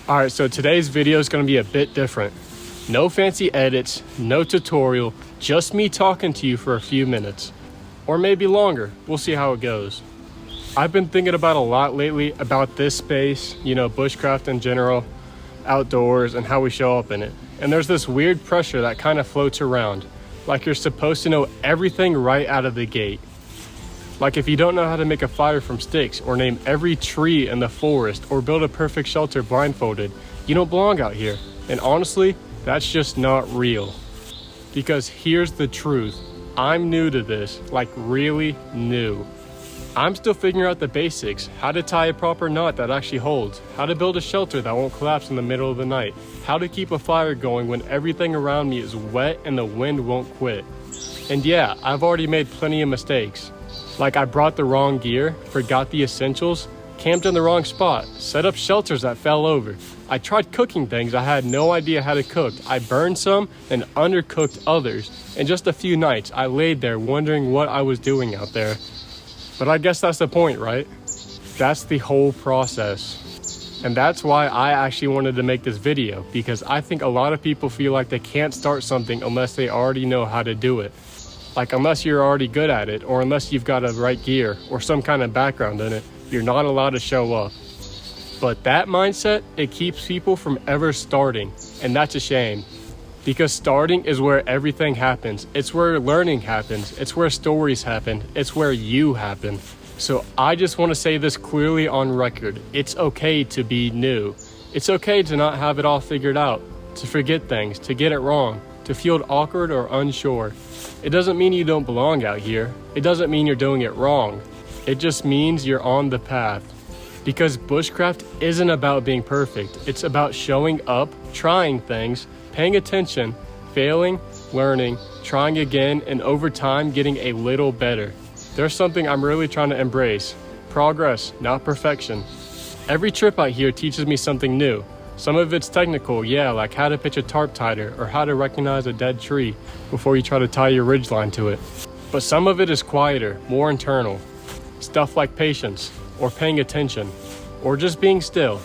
Alright, so today's video is going to be a bit different. No fancy edits, no tutorial, just me talking to you for a few minutes. Or maybe longer, we'll see how it goes. I've been thinking about a lot lately about this space, bushcraft in general, outdoors, and how we show up in it. And there's this weird pressure that kind of floats around, like you're supposed to know everything right out of the gate. Like if you don't know how to make a fire from sticks, or name every tree in the forest, or build a perfect shelter blindfolded, you don't belong out here. And honestly, that's just not real. Because here's the truth. I'm new to this, like really new. I'm still figuring out the basics, how to tie a proper knot that actually holds, how to build a shelter that won't collapse in the middle of the night, how to keep a fire going when everything around me is wet and the wind won't quit. And yeah, I've already made plenty of mistakes. Like I brought the wrong gear, forgot the essentials, camped in the wrong spot, set up shelters that fell over. I tried cooking things I had no idea how to cook. I burned some and undercooked others. In just a few nights, I laid there wondering what I was doing out there. But I guess that's the point, right? That's the whole process. And that's why I actually wanted to make this video, because I think a lot of people feel like they can't start something unless they already know how to do it. Like unless you're already good at it, or unless you've got the right gear or some kind of background in it, you're not allowed to show up. But that mindset, it keeps people from ever starting, and that's a shame. Because starting is where everything happens. It's where learning happens. It's where stories happen. It's where you happen. So I just want to say this clearly on record. It's okay to be new. It's okay to not have it all figured out, to forget things, to get it wrong, to feel awkward or unsure. It doesn't mean you don't belong out here. It doesn't mean you're doing it wrong. It just means you're on the path. Because bushcraft isn't about being perfect. It's about showing up, trying things, paying attention, failing, learning, trying again, and over time getting a little better. There's something I'm really trying to embrace. Progress, not perfection. Every trip out here teaches me something new. Some of it's technical, yeah, like how to pitch a tarp tighter or how to recognize a dead tree before you try to tie your ridgeline to it. But some of it is quieter, more internal. Stuff like patience, or paying attention, or just being still.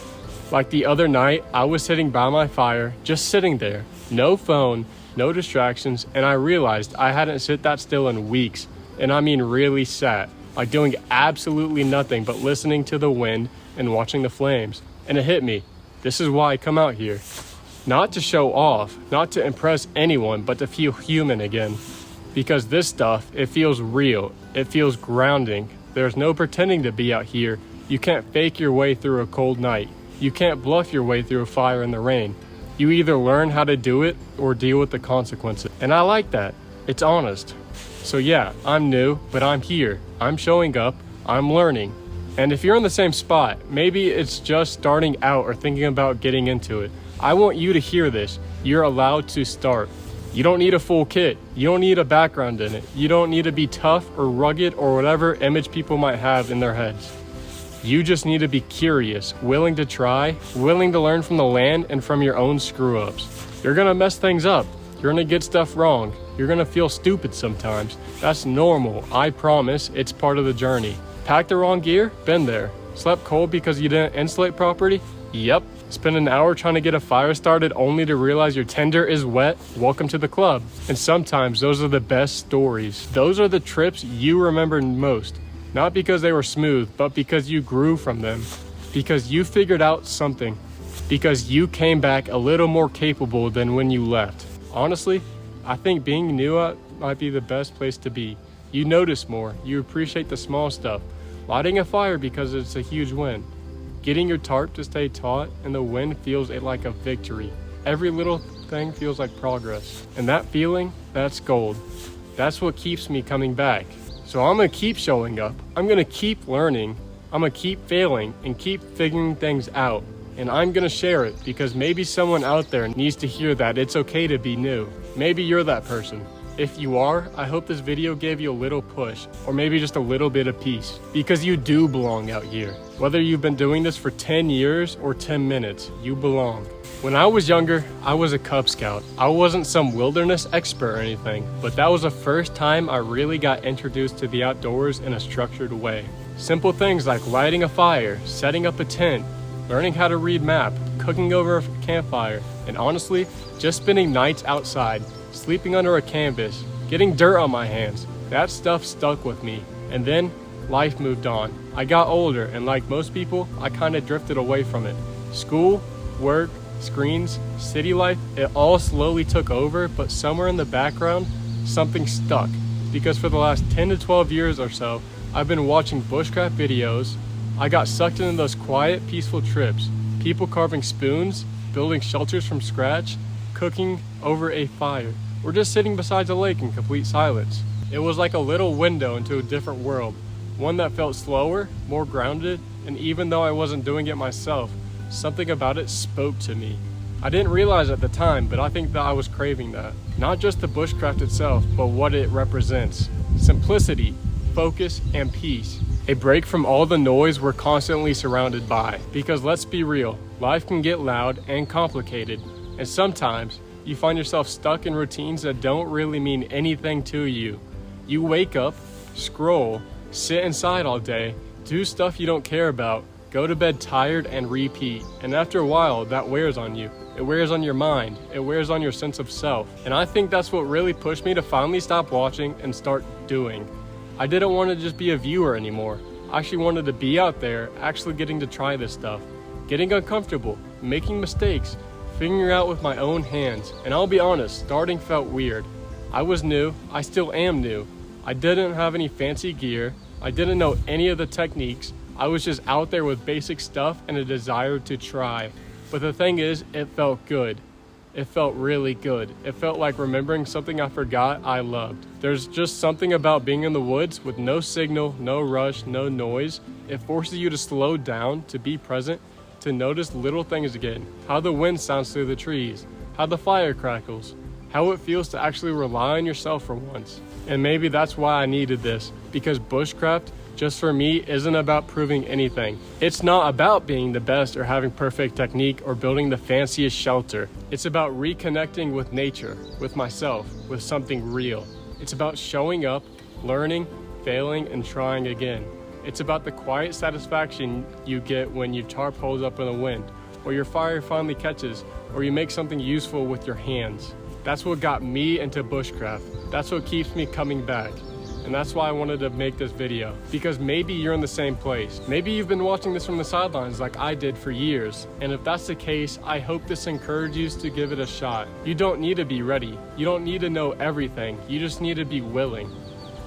Like the other night, I was sitting by my fire, just sitting there. No phone, no distractions, and I realized I hadn't sit that still in weeks. And I mean really sat, like doing absolutely nothing but listening to the wind and watching the flames. And it hit me. This is why I come out here. Not to show off, not to impress anyone, but to feel human again. Because this stuff, it feels real. It feels grounding. There's no pretending to be out here. You can't fake your way through a cold night. You can't bluff your way through a fire in the rain. You either learn how to do it or deal with the consequences. And I like that. It's honest. So yeah, I'm new, but I'm here. I'm showing up. I'm learning. And if you're in the same spot, maybe it's just starting out or thinking about getting into it, I want you to hear this. You're allowed to start. You don't need a full kit. You don't need a background in it. You don't need to be tough or rugged or whatever image people might have in their heads. You just need to be curious, willing to try, willing to learn from the land and from your own screw-ups. You're gonna mess things up. You're gonna get stuff wrong. You're gonna feel stupid sometimes. That's normal. I promise. It's part of the journey. Packed the wrong gear? Been there. Slept cold because you didn't insulate properly? Yep. Spend an hour trying to get a fire started only to realize your tinder is wet? Welcome to the club. And sometimes those are the best stories. Those are the trips you remember most. Not because they were smooth, but because you grew from them. Because you figured out something. Because you came back a little more capable than when you left. Honestly, I think being new out might be the best place to be. You notice more. You appreciate the small stuff. Lighting a fire because it's a huge win. Getting your tarp to stay taut and the wind feels like a victory. Every little thing feels like progress. And that feeling, that's gold. That's what keeps me coming back. So I'm gonna keep showing up. I'm gonna keep learning. I'm gonna keep failing and keep figuring things out. And I'm gonna share it because maybe someone out there needs to hear that it's okay to be new. Maybe you're that person. If you are, I hope this video gave you a little push, or maybe just a little bit of peace, because you do belong out here. Whether you've been doing this for 10 years or 10 minutes, you belong. When I was younger, I was a Cub Scout. I wasn't some wilderness expert or anything, but that was the first time I really got introduced to the outdoors in a structured way. Simple things like lighting a fire, setting up a tent, learning how to read map, cooking over a campfire, and honestly, just spending nights outside, sleeping under a canvas, getting dirt on my hands. That stuff stuck with me. And then life moved on. I got older, and like most people, I kind of drifted away from it. School, work, screens, city life, it all slowly took over, but somewhere in the background, something stuck. Because for the last 10 to 12 years or so, I've been watching bushcraft videos. I got sucked into those quiet, peaceful trips. People carving spoons, building shelters from scratch, cooking over a fire, or just sitting beside a lake in complete silence. It was like a little window into a different world, one that felt slower, more grounded, and even though I wasn't doing it myself, something about it spoke to me. I didn't realize at the time, but I think that I was craving that. Not just the bushcraft itself, but what it represents. Simplicity, focus, and peace. A break from all the noise we're constantly surrounded by. Because let's be real, life can get loud and complicated, and sometimes you find yourself stuck in routines that don't really mean anything to you. You wake up, scroll, sit inside all day, do stuff you don't care about, go to bed tired, and repeat. And after a while, that wears on you. It wears on your mind. It wears on your sense of self. And I think that's what really pushed me to finally stop watching and start doing. I didn't want to just be a viewer anymore. I actually wanted to be out there, actually getting to try this stuff, getting uncomfortable, making mistakes, figuring out with my own hands. And I'll be honest, starting felt weird. I was new. I still am new. I didn't have any fancy gear. I didn't know any of the techniques. I was just out there with basic stuff and a desire to try. But the thing is, it felt good. It felt really good. It felt like remembering something I forgot I loved. There's just something about being in the woods with no signal, no rush, no noise. It forces you to slow down, to be present, to notice little things again. How the wind sounds through the trees, how the fire crackles, how it feels to actually rely on yourself for once. And maybe that's why I needed this, because bushcraft, just for me, isn't about proving anything. It's not about being the best or having perfect technique or building the fanciest shelter. It's about reconnecting with nature, with myself, with something real. It's about showing up, learning, failing, and trying again. It's about the quiet satisfaction you get when your tarp holds up in the wind, or your fire finally catches, or you make something useful with your hands. That's what got me into bushcraft. That's what keeps me coming back. And that's why I wanted to make this video, because maybe you're in the same place. Maybe you've been watching this from the sidelines like I did for years. And if that's the case, I hope this encourages you to give it a shot. You don't need to be ready. You don't need to know everything. You just need to be willing.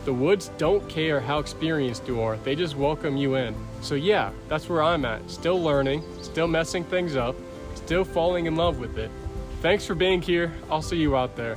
The woods don't care how experienced you are. They just welcome you in. So yeah, that's where I'm at. Still learning, still messing things up, still falling in love with it. Thanks for being here. I'll see you out there.